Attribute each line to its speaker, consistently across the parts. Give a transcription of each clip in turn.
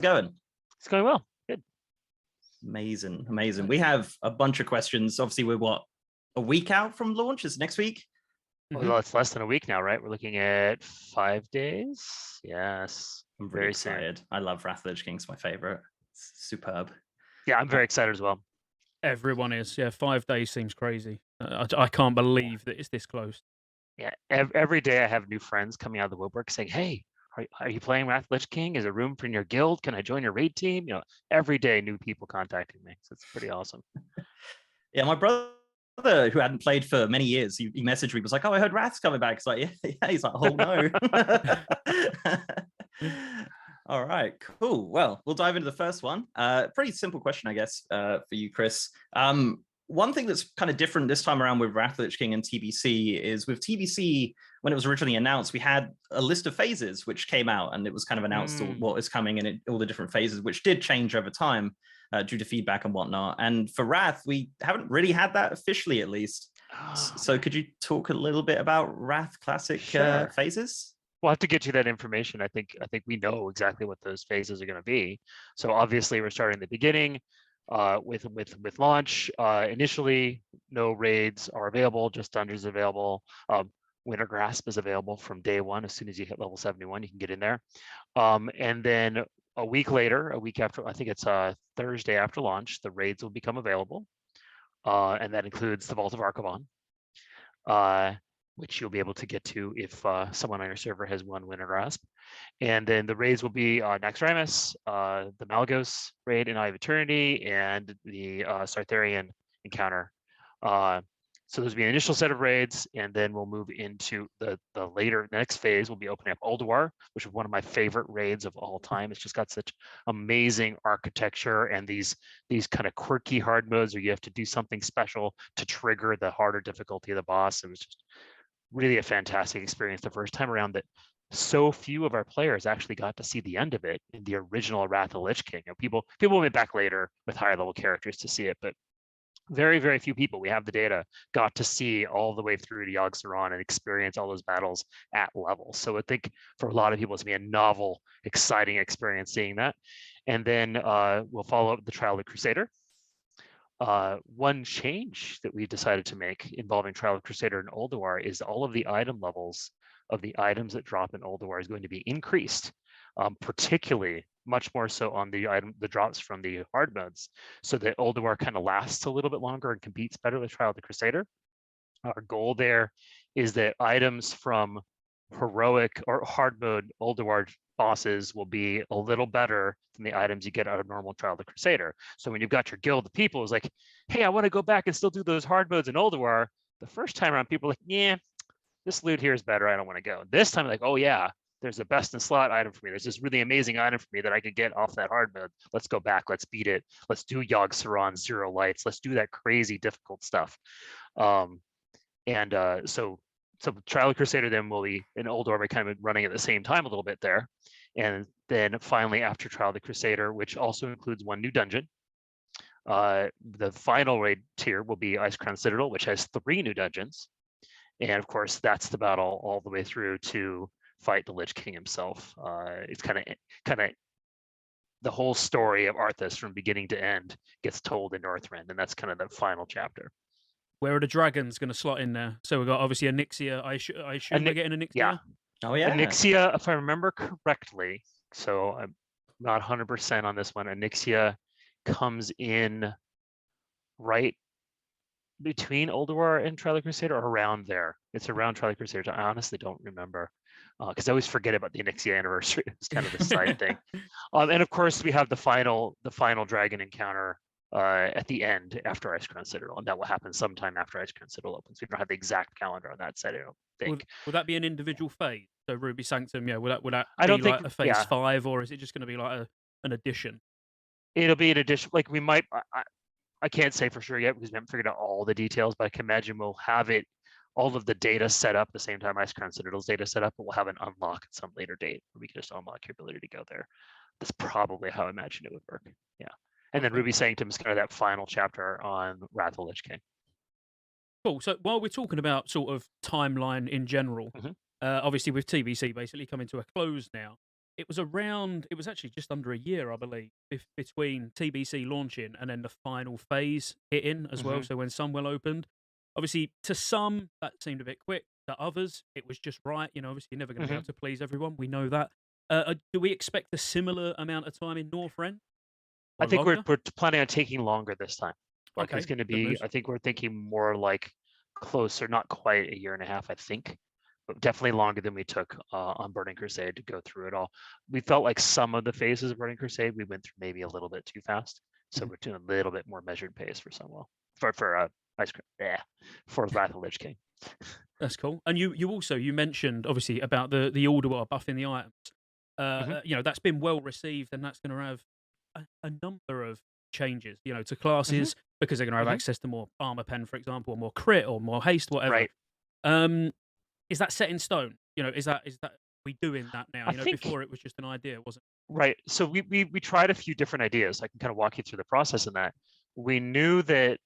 Speaker 1: going?
Speaker 2: It's going well. Good.
Speaker 1: Amazing. We have a bunch of questions. Obviously, we're a week out from launch? Is next week?
Speaker 2: Well, it's less than a week now, right? We're looking at 5 days. Yes.
Speaker 1: I'm very excited. Soon. I love Wrathlich King. It's my favorite. It's superb.
Speaker 2: Yeah, I'm very excited as well.
Speaker 3: Everyone is. Yeah, 5 days seems crazy. I can't believe that it's this close.
Speaker 2: Yeah, every day I have new friends coming out of the woodwork saying, "Hey, are you playing Wrathlich King? Is there room for in your guild? Can I join your raid team?" You know, every day new people contacting me. So it's pretty awesome.
Speaker 1: Yeah, my brother, who hadn't played for many years, he messaged me, was like, "Oh, I heard Wrath's coming back." It's like, yeah. He's like, "Oh no." All right, cool. Well, we'll dive into the first one. Pretty simple question, I guess, for you, Kris. One thing that's kind of different this time around with Wrathlich King and TBC is with TBC, when it was originally announced, we had a list of phases which came out, and it was kind of announced what is coming and all the different phases, which did change over time due to feedback and whatnot. And for Wrath, we haven't really had that officially, at least. So could you talk a little bit about Wrath Classic phases?
Speaker 2: We'll have to get you that information. I think we know exactly what those phases are going to be. So obviously, we're starting at the beginning. With launch, initially no raids are available, just dungeons available. Winter Grasp is available from day one. As soon as you hit level 71, you can get in there. And then a week later, a week after, I think it's Thursday after launch, the raids will become available. And that includes the Vault of Archivon, which you'll be able to get to if someone on your server has won Winter Grasp. And then the raids will be Naxxramas, the Malygos raid in Eye of Eternity, and the Sartharian encounter. So there's be an initial set of raids, and then we'll move into the next phase. We'll be opening up Ulduar, which is one of my favorite raids of all time. It's just got such amazing architecture and these kind of quirky hard modes where you have to do something special to trigger the harder difficulty of the boss. It was just really a fantastic experience the first time around that so few of our players actually got to see the end of it in the original Wrathlich King. You know, people went back later with higher level characters to see it, but very, very few people, we have the data, got to see all the way through to Yogg-Saron and experience all those battles at level. So I think for a lot of people, it's going to be a novel, exciting experience seeing that. And then we'll follow up the Trial of the Crusader. One change that we decided to make involving Trial of Crusader and Ulduar is all of the item levels of the items that drop in Ulduar is going to be increased, particularly much more so on the drops from the hard modes, so that Ulduar kind of lasts a little bit longer and competes better with Trial of the Crusader. Our goal there is that items from heroic or hard mode Ulduar bosses will be a little better than the items you get out of normal Trial of the Crusader. So when you've got your guild of people is like, hey, I want to go back and still do those hard modes in Ulduar. The first time around, people are like, yeah, this loot here is better. I don't want to go. This time, like, oh yeah, there's a best in slot item for me. There's this really amazing item for me that I could get off that hard mode. Let's go back. Let's beat it. Let's do Yogg-Saron Zero Lights. Let's do that crazy difficult stuff. So Trial of Crusader then will be in Ulduar kind of running at the same time a little bit there. And then finally after Trial of the Crusader, which also includes one new dungeon, the final raid tier will be Icecrown Citadel, which has 3 new dungeons. And of course, that's the battle all the way through to fight the Lich King himself. It's kind of the whole story of Arthas from beginning to end gets told in Northrend, and that's kind of the final chapter.
Speaker 3: Where are the dragons going to slot in there? So we've got obviously Onyxia. I assume we're getting Onyxia?
Speaker 2: Yeah.
Speaker 1: Oh, yeah.
Speaker 2: Onyxia, if I remember correctly, so I'm not 100% on this one, Onyxia comes in right between Ulduar and Trial of the Crusader, or around there. It's around Trial of the Crusader. I honestly don't remember because I always forget about the Onyxia anniversary. It's kind of a side thing. And of course, we have the final dragon encounter at the end after Icecrown Citadel, and that will happen sometime after Icecrown Citadel opens. We don't have the exact calendar on that set, I don't think.
Speaker 3: Would that be an individual phase? So Ruby Sanctum, yeah, would that
Speaker 2: I don't
Speaker 3: be
Speaker 2: think,
Speaker 3: like a phase 5, or is it just going to be like an addition?
Speaker 2: It'll be an addition. Like we might, I can't say for sure yet because we haven't figured out all the details, but I can imagine we'll have all of the data set up at the same time Icecrown Citadel's data set up, but we'll have an unlock at some later date where we can just unlock your ability to go there. That's probably how I imagine it would work. Yeah. And then Ruby Sanctum is kind of that final chapter on Wrathlich King.
Speaker 3: Cool. So while we're talking about sort of timeline in general, obviously with TBC basically coming to a close now, it was around. It was actually just under a year, I believe, between TBC launching and then the final phase hitting as well. So when Sunwell opened, obviously to some that seemed a bit quick. To others, it was just right. You know, obviously you're never going to be able to please everyone. We know that. Do we expect a similar amount of time in Northrend?
Speaker 2: I
Speaker 3: Or
Speaker 2: think we're
Speaker 3: longer?
Speaker 2: planning on taking longer this time. Like it's
Speaker 3: Okay,
Speaker 2: going to
Speaker 3: good
Speaker 2: be.
Speaker 3: news.
Speaker 2: I think we're thinking more like closer, not quite a year and a half. I think, but definitely longer than we took on Burning Crusade to go through it all. We felt like some of the phases of Burning Crusade we went through maybe a little bit too fast, so we're doing a little bit more measured pace for Sunwell for ice cream. Yeah, for Wrathlich King.
Speaker 3: That's cool. And you mentioned obviously about the Alderweireld buffing the items. You know, that's been well received, and that's going to have a number of changes. You know, to classes because they're going to have access to more armor pen, for example, or more crit, or more haste, whatever.
Speaker 2: Right.
Speaker 3: Is that set in stone? You know, is that we doing that now?
Speaker 2: I
Speaker 3: You know,
Speaker 2: think
Speaker 3: before it was just an idea, wasn't
Speaker 2: right. So we tried a few different ideas. I can kind of walk you through the process in that. We knew that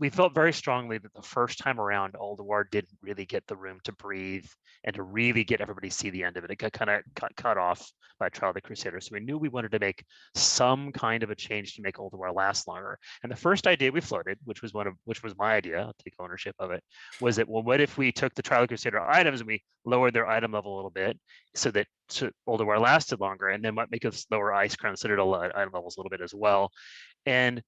Speaker 2: we felt very strongly that the first time around, Alderweireld didn't really get the room to breathe and to really get everybody to see the end of it. It got kind of cut off by Trial of the Crusader. So we knew we wanted to make some kind of a change to make Alderweireld last longer. And the first idea we floated, which was my idea, I'll take ownership of it, was that, well, what if we took the Trial of the Crusader items and we lowered their item level a little bit so that Alderweireld lasted longer, and then might make us lower Ice Crown Citadel item levels a little bit as well. And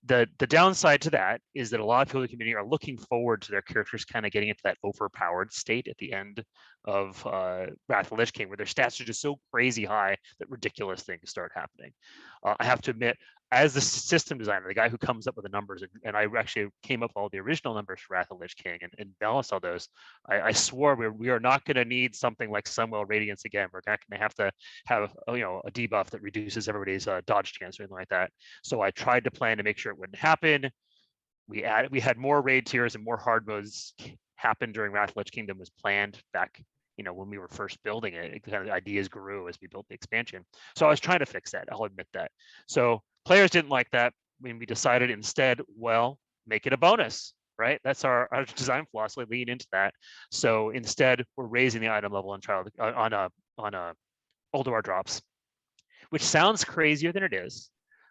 Speaker 2: the downside to that is that a lot of people in the community are looking forward to their characters kind of getting into that overpowered state at the end of Wrathlich King, where their stats are just so crazy high that ridiculous things start happening. I have to admit, as the system designer, the guy who comes up with the numbers, and I actually came up with all the original numbers for Wrathlich King and balanced all those, I swore we are not going to need something like Sunwell Radiance again. We're not going to have a debuff that reduces everybody's dodge chance or anything like that. So I tried to plan to make sure it wouldn't happen. We had more raid tiers and more hard modes happen during Wrathlich Kingdom was planned back, when we were first building it. It kind of ideas grew as we built the expansion. So I was trying to fix that. I'll admit that. So players didn't like that when we decided instead, well, make it a bonus, right? That's our design philosophy. Lean into that. So instead, we're raising the item level on Alderweireld drops, which sounds crazier than it is.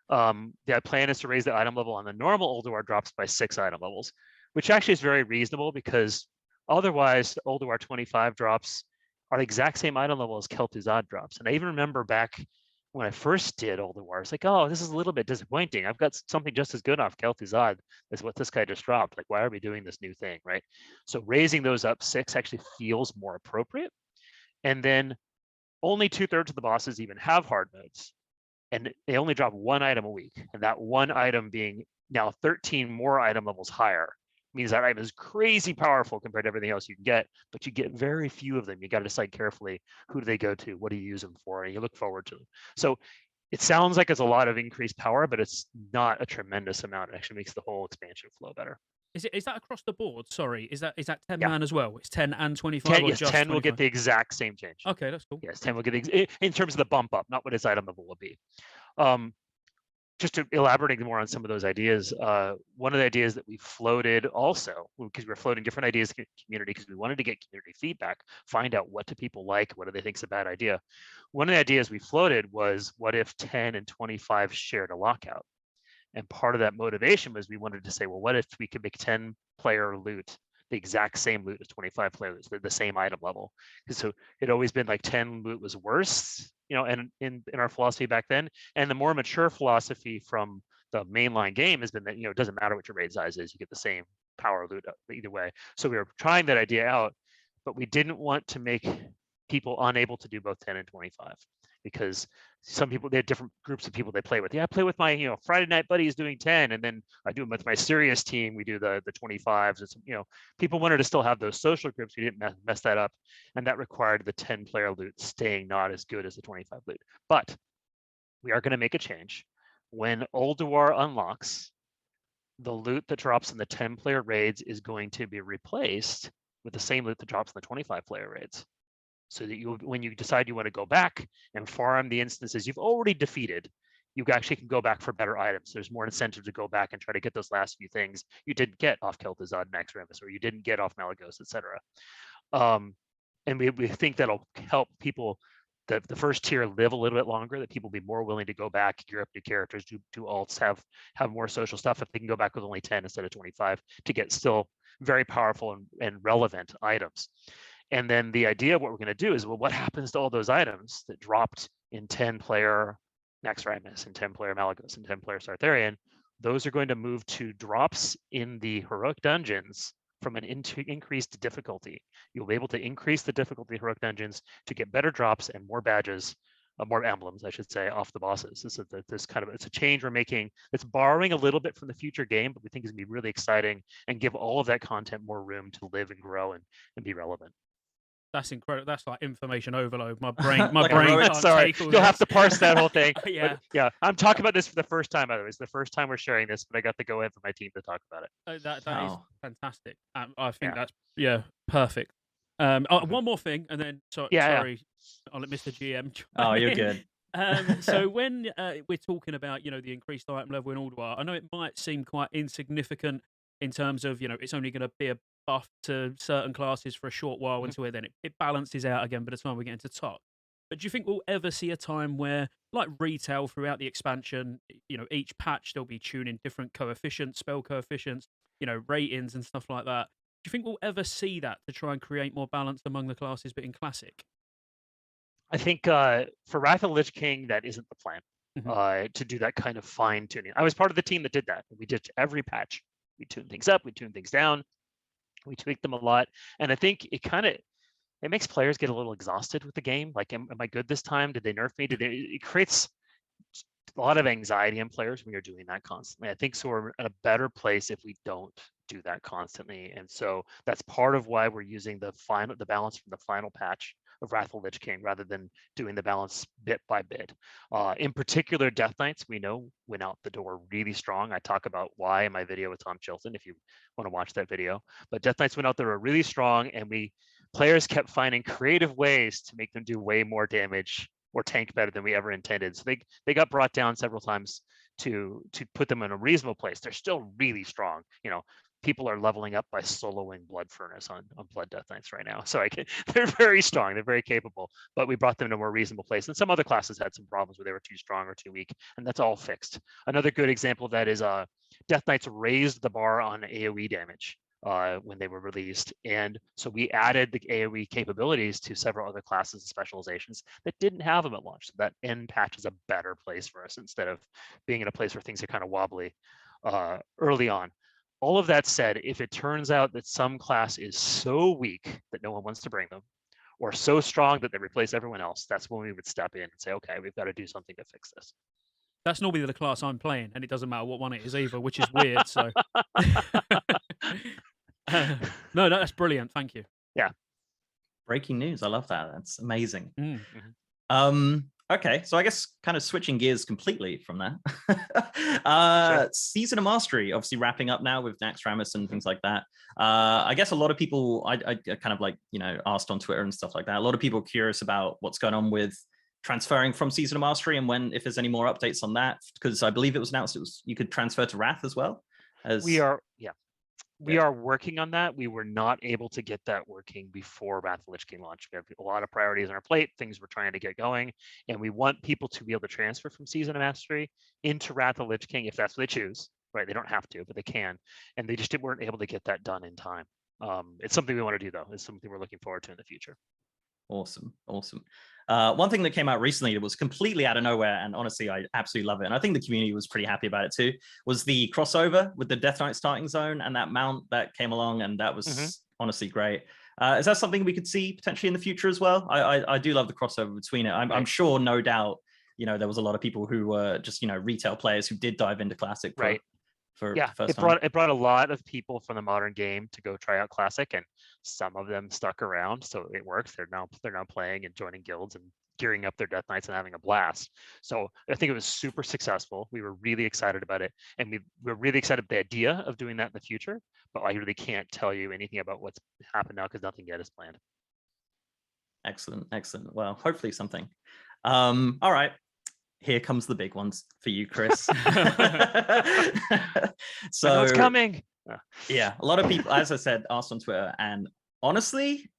Speaker 2: The plan is to raise the item level on the normal Alderweireld drops by 6 item levels, which actually is very reasonable because otherwise Alderweireld 25 drops are the exact same item level as Kel'Thuzad drops. And I even remember back when I first did Alderweireld, it's like, oh, this is a little bit disappointing. I've got something just as good off Kel'Thuzad as what this guy just dropped. Like, why are we doing this new thing, right? So raising those up 6 actually feels more appropriate. And then only 2/3 of the bosses even have hard modes. And they only drop 1 item a week. And that 1 item being now 13 more item levels higher means that item is crazy powerful compared to everything else you can get, but you get very few of them. You got to decide carefully, who do they go to? What do you use them for? And you look forward to them. So it sounds like it's a lot of increased power, but it's not a tremendous amount. It actually makes the whole expansion flow better.
Speaker 3: Is that across the board? Sorry, is that 10
Speaker 2: Yeah.
Speaker 3: man as well? It's 10 and 25, or
Speaker 2: Yes,
Speaker 3: just
Speaker 2: 10 will
Speaker 3: 25?
Speaker 2: get the exact same change.
Speaker 3: Okay, that's cool.
Speaker 2: Yes, 10 will get in terms of the bump up, not what its item level will be. Just to elaborating more on some of those ideas, one of the ideas that we floated also, because we're floating different ideas in the community because we wanted to get community feedback, find out what do people like, what do they think is a bad idea. One of the ideas we floated was, what if 10 and 25 shared a lockout? And part of that motivation was we wanted to say, well, what if we could make 10 player loot the exact same loot as 25 players, the same item level? Because so it always been like 10 loot was worse, and in our philosophy back then. And the more mature philosophy from the mainline game has been that, it doesn't matter what your raid size is, you get the same power loot either way. So we were trying that idea out, but we didn't want to make people unable to do both 10 and 25 because some people, they have different groups of people they play with. Yeah, I play with my, Friday night buddies doing 10, and then I do them with my serious team. We do the 25s. It's, people wanted to still have those social groups. We didn't mess that up, and that required the 10 player loot staying not as good as the 25 loot. But we are going to make a change. When Alderweireld unlocks, the loot that drops in the 10 player raids is going to be replaced with the same loot that drops in the 25 player raids. So that when you decide you want to go back and farm the instances you've already defeated, you actually can go back for better items. There's more incentive to go back and try to get those last few things you didn't get off Kel'Thuzad and Naxxramas, or you didn't get off Malygos, etc. And we think that'll help people the first tier live a little bit longer, that people will be more willing to go back, gear up new characters, do alts, have more social stuff if they can go back with only 10 instead of 25 to get still very powerful and relevant items. And then the idea of what we're going to do is, well, what happens to all those items that dropped in 10-player Naxxramas and 10-player Malygos and 10-player Sartharian? Those are going to move to drops in the heroic dungeons from an increased difficulty. You'll be able to increase the difficulty of heroic dungeons to get better drops and more badges, more emblems, I should say, off the bosses. It's a change we're making. It's borrowing a little bit from the future game, but we think it's gonna be really exciting and give all of that content more room to live and grow and be relevant.
Speaker 3: That's incredible. That's like information overload. My brain,
Speaker 1: Like
Speaker 3: can't
Speaker 2: sorry,
Speaker 3: take all
Speaker 2: you'll have
Speaker 3: this.
Speaker 2: to parse that whole thing.
Speaker 3: Yeah.
Speaker 2: But yeah, I'm talking about this for the first time. By the way, it's the first time we're sharing this, but I got the go ahead from my team to talk about it.
Speaker 3: That is fantastic. I think
Speaker 2: Yeah.
Speaker 3: that's perfect. One more thing, and then sorry, I'll let Mr. GM.
Speaker 1: Oh, you're good.
Speaker 3: So when we're talking about the increased item level in Alduar, I know it might seem quite insignificant in terms of it's only going to be a buff to certain classes for a short while until then it balances out again by the time we get into top. But do you think we'll ever see a time where, like retail throughout the expansion, each patch they'll be tuning different coefficients, spell coefficients, ratings and stuff like that? Do you think we'll ever see that to try and create more balance among the classes, but in Classic?
Speaker 2: I think for Wrathlich King, that isn't the plan. To do that kind of fine tuning. I was part of the team that did that. We did every patch. We tuned things up, we tuned things down, we tweaked them a lot, and I think it makes players get a little exhausted with the game. Like, am I good this time? Did they nerf me? It creates a lot of anxiety in players when you're doing that constantly. I think so we're in a better place if we don't do that constantly, and so that's part of why we're using the balance from the final patch of Wrathlich King rather than doing the balance bit by bit. In particular, Death Knights, we know, went out the door really strong. I talk about why in my video with Tom Chilton, if you want to watch that video. But Death Knights went out there really strong, and players kept finding creative ways to make them do way more damage or tank better than we ever intended. So they got brought down several times to put them in a reasonable place. They're still really strong. People are leveling up by soloing Blood Furnace on Blood Death Knights right now. So they're very strong, they're very capable, but we brought them to a more reasonable place. And some other classes had some problems where they were too strong or too weak, and that's all fixed. Another good example of that is Death Knights raised the bar on AoE damage when they were released. And so we added the AoE capabilities to several other classes and specializations that didn't have them at launch. So that end patch is a better place for us instead of being in a place where things are kind of wobbly early on. All of that said, if it turns out that some class is so weak that no one wants to bring them, or so strong that they replace everyone else, that's when we would step in and say, okay, we've got to do something to fix this.
Speaker 3: That's normally the class I'm playing, and it doesn't matter what one it is either, which is weird. So, no, that's brilliant. Thank you.
Speaker 2: Yeah.
Speaker 1: Breaking news. I love that. That's amazing.
Speaker 3: Mm-hmm.
Speaker 1: Okay, so I guess kind of switching gears completely from that.
Speaker 2: Sure.
Speaker 1: Season of Mastery, obviously wrapping up now with Naxxramas and things like that. I guess a lot of people, I kind of like, asked on Twitter and stuff like that. A lot of people are curious about what's going on with transferring from Season of Mastery and if there's any more updates on that, because I believe it was announced you could transfer to Wrath as well.
Speaker 2: We are working on that. We were not able to get that working before Wrathlich King launch. We have a lot of priorities on our plate, things we're trying to get going, and we want people to be able to transfer from Season of Mastery into Wrathlich King if that's what they choose. Right? They don't have to, but they can, and they just weren't able to get that done in time. It's something we want to do, though. It's something we're looking forward to in the future.
Speaker 1: Awesome. One thing that came out recently that was completely out of nowhere, and honestly, I absolutely love it, and I think the community was pretty happy about it too, was the crossover with the Death Knight starting zone and that mount that came along, and that was honestly great. Is that something we could see potentially in the future as well? I do love the crossover between it. I'm sure, no doubt, there was a lot of people who were just, retail players who did dive into Classic.
Speaker 2: Right.
Speaker 1: It
Speaker 2: brought a lot of people from the modern game to go try out Classic, and some of them stuck around, so it works. They're now playing and joining guilds and gearing up their Death Knights and having a blast. So I think it was super successful. We were really excited about it, and we're really excited about the idea of doing that in the future. But I really can't tell you anything about what's happened now because nothing yet is planned.
Speaker 1: Excellent. Well, hopefully something. All right. Here comes the big ones for you, Kris. So
Speaker 2: it's coming.
Speaker 1: Yeah, a lot of people, as I said, asked on Twitter, and honestly,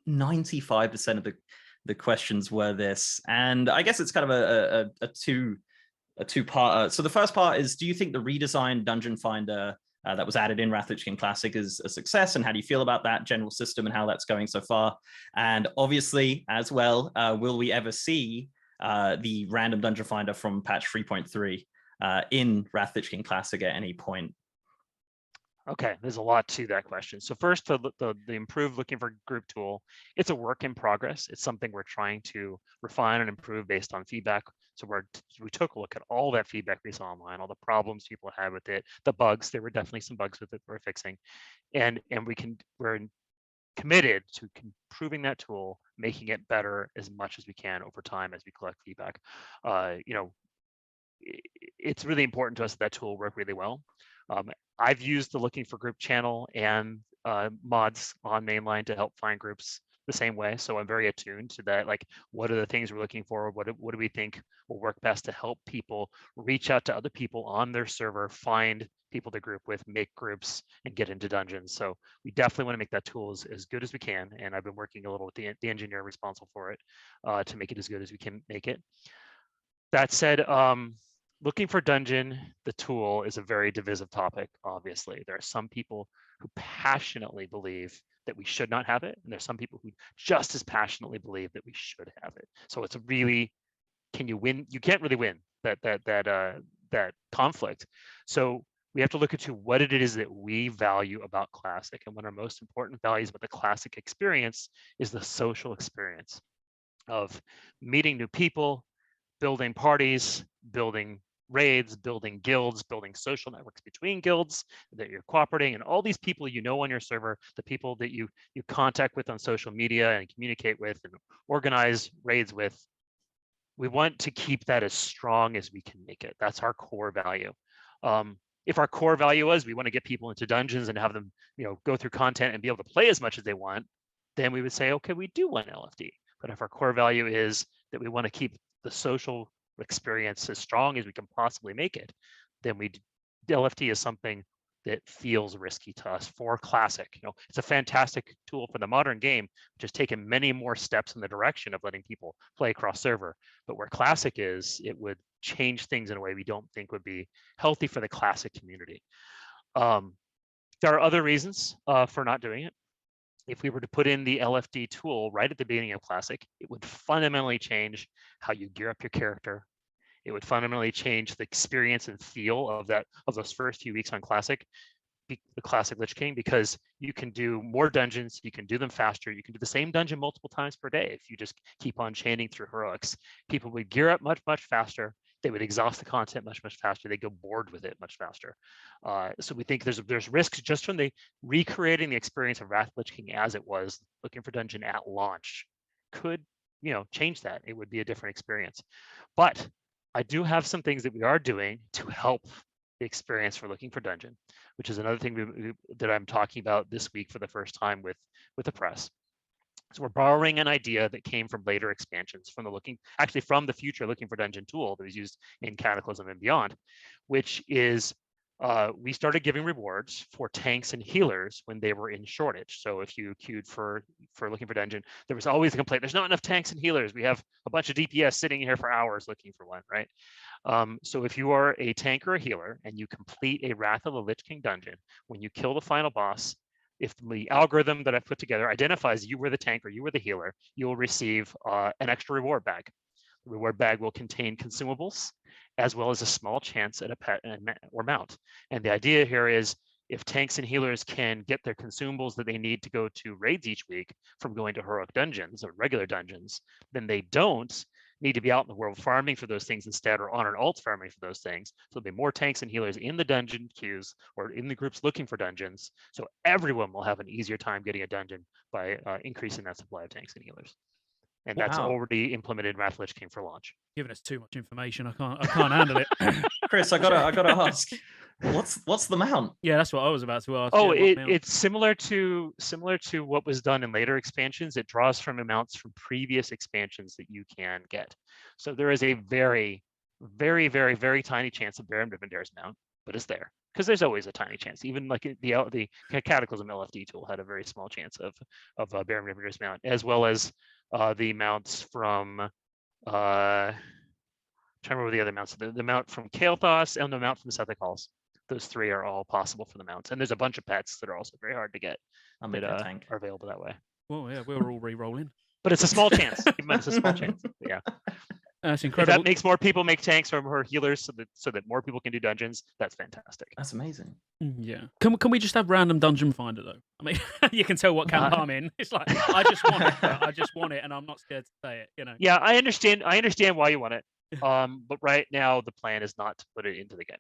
Speaker 1: 95% of the questions were this, and I guess it's kind of a two-part. So the first part is, do you think the redesigned Dungeon Finder that was added in Wrathlich King Classic is a success, and how do you feel about that general system and how that's going so far? And obviously, as well, will we ever see the random Dungeon Finder from patch 3.3 in Wrathlich King Classic at any point?
Speaker 2: Okay, there's a lot to that question. So first, the improved looking for group tool, it's a work in progress. It's something we're trying to refine and improve based on feedback. So we took a look at all that feedback we saw online, all the problems people had with it, the bugs. There were definitely some bugs with it we're fixing, and we're committed to improving that tool, making it better as much as we can over time as we collect feedback. It's really important to us that tool work really well. I've used the looking for group channel and mods on mainline to help find groups the same way. So I'm very attuned to that. Like, what are the things we're looking for? What do we think will work best to help people reach out to other people on their server, find people to group with, make groups, and get into dungeons. So we definitely want to make that tool as good as we can. And I've been working a little with the engineer responsible for it to make it as good as we can make it. That said, looking for dungeon, the tool, is a very divisive topic, obviously. There are some people who passionately believe that we should not have it, and there's some people who just as passionately believe that we should have it. So it's a really, can you win? You can't really win that conflict. So we have to look into what it is that we value about Classic. And one of our most important values about the Classic experience is the social experience of meeting new people, building parties, building raids, building guilds, building social networks between guilds that you're cooperating, and all these people you know on your server, the people that you contact with on social media and communicate with and organize raids with. We want to keep that as strong as we can make it. That's our core value. If our core value is we want to get people into dungeons and have them, go through content and be able to play as much as they want, then we would say, okay, we do want LFD. But if our core value is that we want to keep the social experience as strong as we can possibly make it, then LFD is something that feels risky to us for Classic. It's a fantastic tool for the modern game, which has taken many more steps in the direction of letting people play cross server. But where Classic is, it would change things in a way we don't think would be healthy for the Classic community. There are other reasons for not doing it. If we were to put in the LFD tool right at the beginning of Classic, it would fundamentally change how you gear up your character. It would fundamentally change the experience and feel of those first few weeks on Classic, the Classic Lich King, because you can do more dungeons, you can do them faster, you can do the same dungeon multiple times per day if you just keep on chaining through heroics. People would gear up much, much faster. They would exhaust the content much, much faster. They go bored with it much faster. So we think there's risks just from the recreating the experience of Wrathlich King as it was looking for dungeon at launch could, change that. It would be a different experience. But I do have some things that we are doing to help the experience for looking for dungeon, which is another thing that I'm talking about this week for the first time with the press. So we're borrowing an idea that came from later expansions, from the future looking for dungeon tool that was used in Cataclysm and beyond, which is we started giving rewards for tanks and healers when they were in shortage. So if you queued for looking for dungeon, there was always a complaint, there's not enough tanks and healers. We have a bunch of DPS sitting here for hours looking for one, right? So if you are a tank or a healer and you complete a Wrath of the Lich King dungeon, when you kill the final boss, if the algorithm that I've put together identifies you were the tank or you were the healer, you will receive an extra reward bag. The reward bag will contain consumables, as well as a small chance at a pet or mount. And the idea here is if tanks and healers can get their consumables that they need to go to raids each week from going to heroic dungeons or regular dungeons, then they don't need to be out in the world farming for those things instead, or on an alt farming for those things. So there'll be more tanks and healers in the dungeon queues or in the groups looking for dungeons. So everyone will have an easier time getting a dungeon by increasing that supply of tanks and healers. And that's already implemented in Wrathlich King for launch.
Speaker 3: Giving us too much information. I can't handle it.
Speaker 1: Chris, I gotta ask, what's the mount?
Speaker 3: Yeah, that's what I was about to ask.
Speaker 2: Oh,
Speaker 3: yeah,
Speaker 2: it's similar to what was done in later expansions. It draws from amounts from previous expansions that you can get. So there is a very very, very, very tiny chance of Baron Rivendell's mount, but it's there because there's always a tiny chance. Even like the Cataclysm LFD tool had a very small chance of Baron Rivendell's mount, as well as the mounts from trying to remember the other mounts. The mount from Kael'thas and the mount from Sethekk Halls. Those three are all possible for the mounts, and there's a bunch of pets that are also very hard to get that are available that way.
Speaker 3: Well, yeah, we're all re-rolling.
Speaker 2: But it's a small chance. It's a small chance. Yeah.
Speaker 3: That's
Speaker 2: If
Speaker 3: incredible.
Speaker 2: that makes more people make tanks or more healers so that more people can do dungeons, that's fantastic.
Speaker 1: That's amazing.
Speaker 3: Yeah. Can we just have random dungeon finder though? I mean, you can tell what camp I'm in. It's like I just want it. I just want it, and I'm not scared to say it. You know.
Speaker 2: Yeah, I understand why you want it. But right now the plan is not to put it into the game.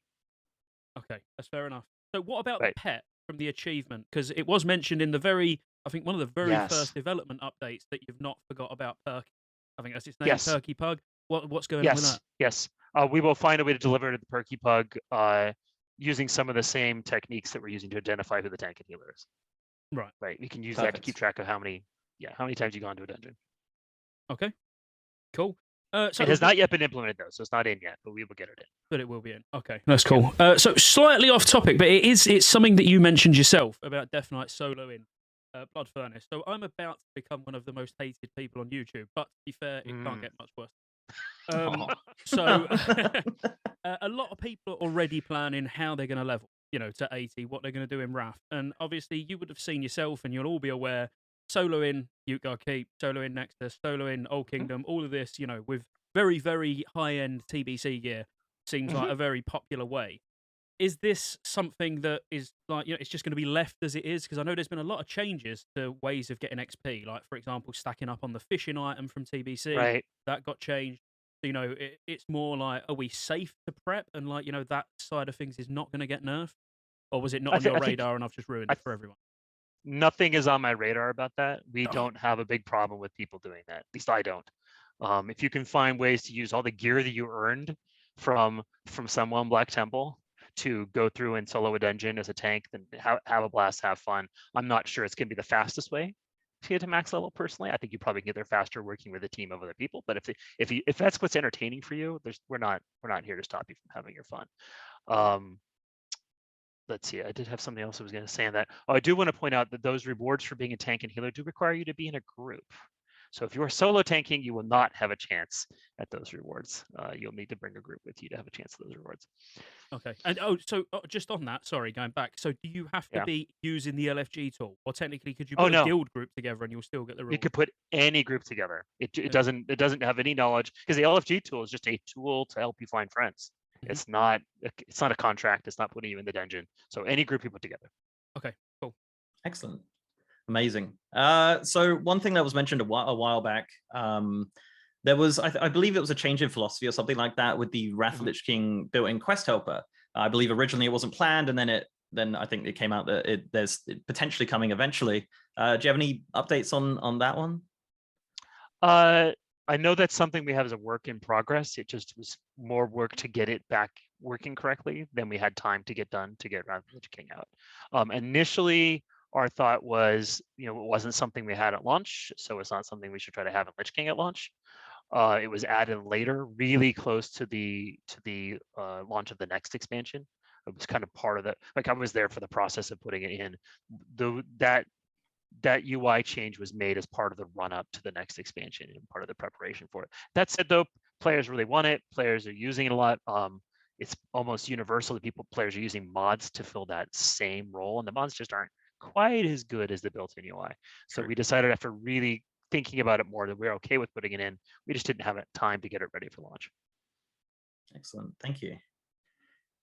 Speaker 3: Okay, that's fair enough. So what about
Speaker 2: Right.
Speaker 3: the pet from the achievement? Because it was mentioned in I think one of the very
Speaker 2: Yes.
Speaker 3: first development updates that you've not forgot about Perky. I think that's its name,
Speaker 2: Yes.
Speaker 3: Perky Pug. What's going on with that?
Speaker 2: Yes. We will find a way to deliver to the Perky Pug using some of the same techniques that we're using to identify who the tank and healer is.
Speaker 3: Right.
Speaker 2: Right. We can use that to keep track of how many times you go into a dungeon.
Speaker 3: Okay. Cool. So
Speaker 2: it has not yet been implemented though, so it's not in yet, but we will get it in.
Speaker 3: But it will be in. Okay, that's cool. So slightly off topic, but it's something that you mentioned yourself about Death Knight solo in Blood Furnace. So I'm about to become one of the most hated people on YouTube, but to be fair, it can't get much worse. So a lot of people are already planning how they're going to level, to 80, what they're going to do in Wrath. And obviously you would have seen yourself and you'll all be aware, solo in Utgard Keep, solo in Nexus, solo in Old Kingdom, all of this, with very, very high-end TBC gear seems like a very popular way. Is this something that is like, it's just going to be left as it is? Because I know there's been a lot of changes to ways of getting XP. Like, for example, stacking up on the fishing item from TBC.
Speaker 2: Right.
Speaker 3: That got changed. It's more like, are we safe to prep? And that side of things is not going to get nerfed? Or was it not on your radar and I've just ruined it for everyone?
Speaker 2: Nothing is on my radar about that. We don't have a big problem with people doing that. At least I don't. If you can find ways to use all the gear that you earned from someone Black Temple to go through and solo a dungeon as a tank, then have a blast, have fun. I'm not sure it's going to be the fastest way to get to max level personally. I think you probably get there faster working with a team of other people. But if that's what's entertaining for you, we're not here to stop you from having your fun. Let's see, I did have something else I was going to say on that. I do want to point out that those rewards for being a tank and healer do require you to be in a group. So if you're solo tanking, you will not have a chance at those rewards. You'll need to bring a group with you to have a chance at those rewards.
Speaker 3: Okay. And just on that, sorry, going back. So do you have to be using the LFG tool, or technically could you put a guild group together and you'll still get the reward?
Speaker 2: You could put any group together. It doesn't have any knowledge, because the LFG tool is just a tool to help you find friends. It's not a contract. It's not putting you in the dungeon. So any group you put together.
Speaker 3: Okay, cool.
Speaker 1: Excellent. Amazing. So one thing that was mentioned a while back, there was, I believe it was a change in philosophy or something like that with the Wrathlich King built-in quest helper. I believe originally it wasn't planned, and then I think it came out that there's potentially coming eventually. Do you have any updates on that one?
Speaker 2: I know that's something we have as a work in progress. It just was more work to get it back working correctly than we had time to get done to get Wrathlich King out. Initially, our thought was, it wasn't something we had at launch, so it's not something we should try to have in Lich King at launch. It was added later, really close to the launch of the next expansion. It was kind of part of that. Like, I was there for the process of putting it in. That UI change was made as part of the run up to the next expansion and part of the preparation for it. That said, though, players really want it. Players are using it a lot. It's almost universal that players are using mods to fill that same role, and the mods just aren't quite as good as the built-in UI. So we decided, after really thinking about it more, that we're okay with putting it in. We just didn't have time to get it ready for launch.
Speaker 1: Excellent, thank you.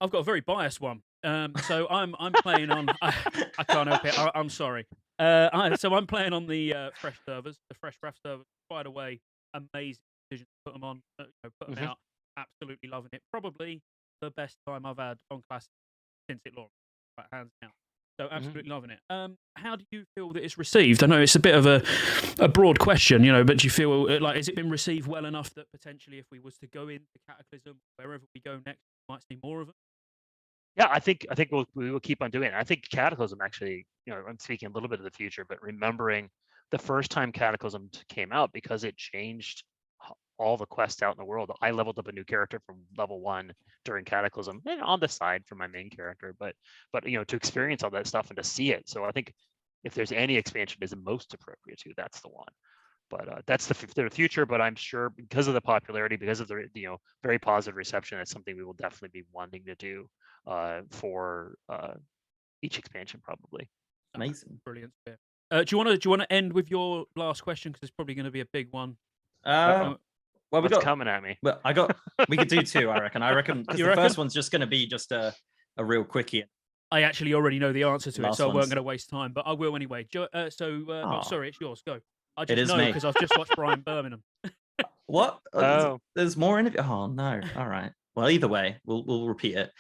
Speaker 3: I've got a very biased one. So I'm playing on. I can't help it. I'm sorry. So I'm playing on the fresh servers, the fresh Wrath servers. By the way, amazing decision to put them on. Put them out. Absolutely loving it. Probably the best time I've had on Classic since it launched, hands down. So absolutely loving it. How do you feel that it's received? I know it's a bit of a broad question, but do you feel like, has it been received well enough that potentially, if we was to go into Cataclysm, wherever we go next, we might see more of it?
Speaker 2: Yeah, I think we will keep on doing it. I think Cataclysm, actually, I'm speaking a little bit of the future, but remembering the first time Cataclysm came out, because it changed all the quests out in the world. I leveled up a new character from level 1 during Cataclysm, and on the side for my main character, but to experience all that stuff and to see it. So I think if there's any expansion is most appropriate to, that's the one. But that's the future. But I'm sure because of the popularity, because of the very positive reception, that's something we will definitely be wanting to do for each expansion, probably.
Speaker 1: Amazing,
Speaker 3: brilliant. Do you want to end with your last question, because it's probably going to be a big one?
Speaker 1: Well, we got
Speaker 2: coming at me.
Speaker 1: Well, we could do 2, I reckon. Because the first one's just going to be just a real quickie.
Speaker 3: I actually already know the answer to it, so I weren't
Speaker 1: ones.
Speaker 3: going to waste time, but I will anyway. Sorry, it's yours. Go. I
Speaker 1: It
Speaker 3: just
Speaker 1: is
Speaker 3: know
Speaker 1: me.
Speaker 3: because I've just watched Brian Birmingham.
Speaker 1: What?
Speaker 2: Oh.
Speaker 1: There's more in it. Oh no. All right. Well, either way, we'll repeat it.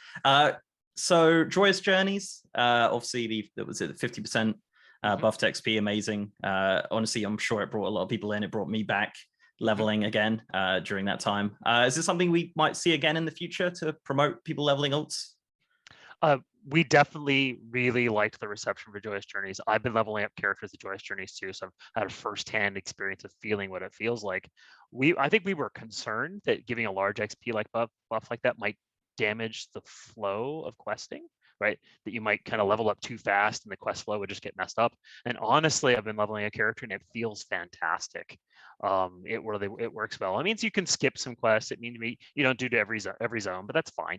Speaker 1: So Joyous Journeys, obviously that was it, 50% buff to XP, amazing. Honestly, I'm sure it brought a lot of people in. It brought me back leveling again during that time. Is this something we might see again in the future to promote people leveling ults?
Speaker 2: We definitely really liked the reception for Joyous Journeys. I've been leveling up characters at Joyous Journeys too, so I've had a firsthand experience of feeling what it feels like. I think we were concerned that giving a large XP buff like that might damage the flow of questing, right? That you might kind of level up too fast and the quest flow would just get messed up. And honestly, I've been leveling a character and it feels fantastic. It works well. It means you can skip some quests. It means you don't do to every zone, but that's fine.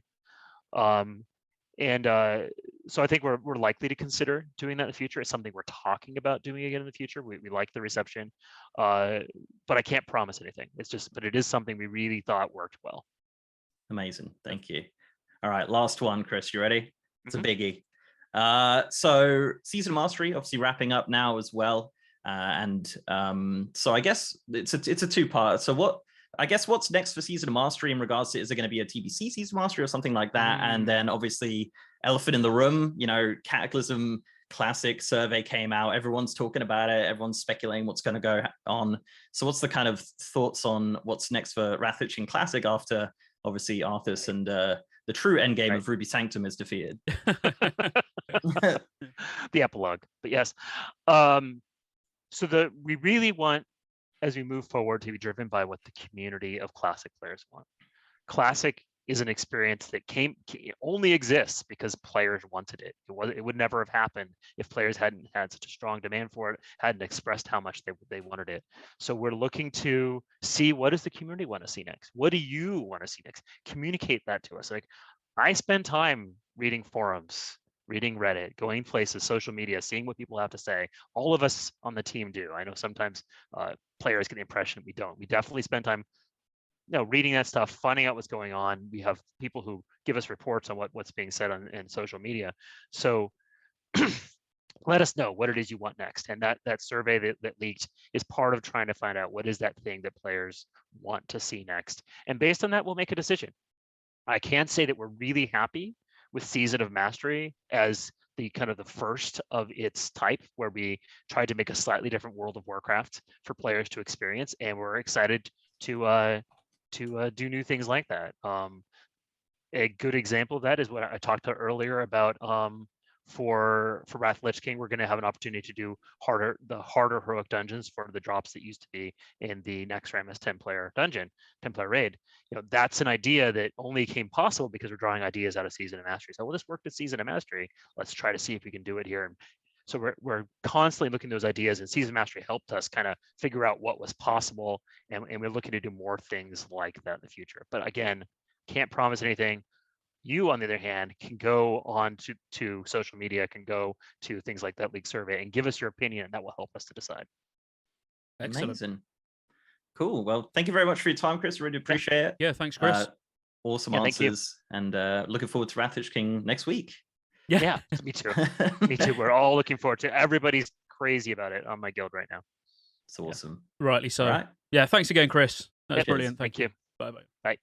Speaker 2: So I think we're likely to consider doing that in the future. It's something we're talking about doing again in the future. We like the reception, but I can't promise anything. But it is something we really thought worked well.
Speaker 1: Amazing, thank you. All right, last one, Kris. You ready? It's a biggie. So Season of Mastery, obviously wrapping up now as well, so I guess it's a 2-part. So what's next for Season of Mastery in regards to, is it going to be a TBC Season of Mastery or something like that? And then obviously elephant in the room, Cataclysm Classic survey came out. Everyone's talking about it. Everyone's speculating what's going to go on. So what's the kind of thoughts on what's next for Wrathlich King Classic after obviously Arthas and the true endgame of Ruby Sanctum is defeated?
Speaker 2: The epilogue, but yes. We really want, as we move forward, to be driven by what the community of Classic players want. Classic is an experience that only exists because players wanted it. It would never have happened if players hadn't had such a strong demand for it, hadn't expressed how much they wanted it. So we're looking to see, what does the community want to see next? What do you want to see next? Communicate that to us. I spend time reading forums, reading Reddit, going places, social media, seeing what people have to say. All of us on the team do. I know sometimes players get the impression we don't. We definitely spend time reading that stuff, finding out what's going on. We have people who give us reports on what's being said in social media. So let us know what it is you want next. And that survey that leaked is part of trying to find out what is that thing that players want to see next. And based on that, we'll make a decision. I can say that we're really happy with Season of Mastery as the kind of the first of its type, where we tried to make a slightly different World of Warcraft for players to experience, and we're excited to do new things like that. A good example of that is what I talked about earlier about for Wrathlich King. We're going to have an opportunity to do the harder heroic dungeons for the drops that used to be in the next Ramus 10-player dungeon, 10-player raid. That's an idea that only came possible because we're drawing ideas out of Season of Mastery. So, well, this worked at Season of Mastery. Let's try to see if we can do it here. And so we're constantly looking at those ideas, and Season of Mastery helped us kind of figure out what was possible, and we're looking to do more things like that in the future. But again, can't promise anything. You, on the other hand, can go on to social media, can go to things like that league survey and give us your opinion, and that will help us to decide.
Speaker 3: Excellent.
Speaker 1: Amazing. Cool. Well, thank you very much for your time, Kris. Really appreciate it.
Speaker 3: Yeah, thanks, Kris.
Speaker 1: Awesome answers. And looking forward to Wrathlich King next week.
Speaker 2: Yeah, me too. Me too. We're all looking forward to it. Everybody's crazy about it on my guild right now.
Speaker 1: It's awesome.
Speaker 3: Rightly so.
Speaker 1: All right.
Speaker 3: Yeah, thanks again, Kris. That's
Speaker 2: Yep.
Speaker 3: brilliant. Thank you.
Speaker 2: you.
Speaker 3: Bye-bye.
Speaker 2: Bye.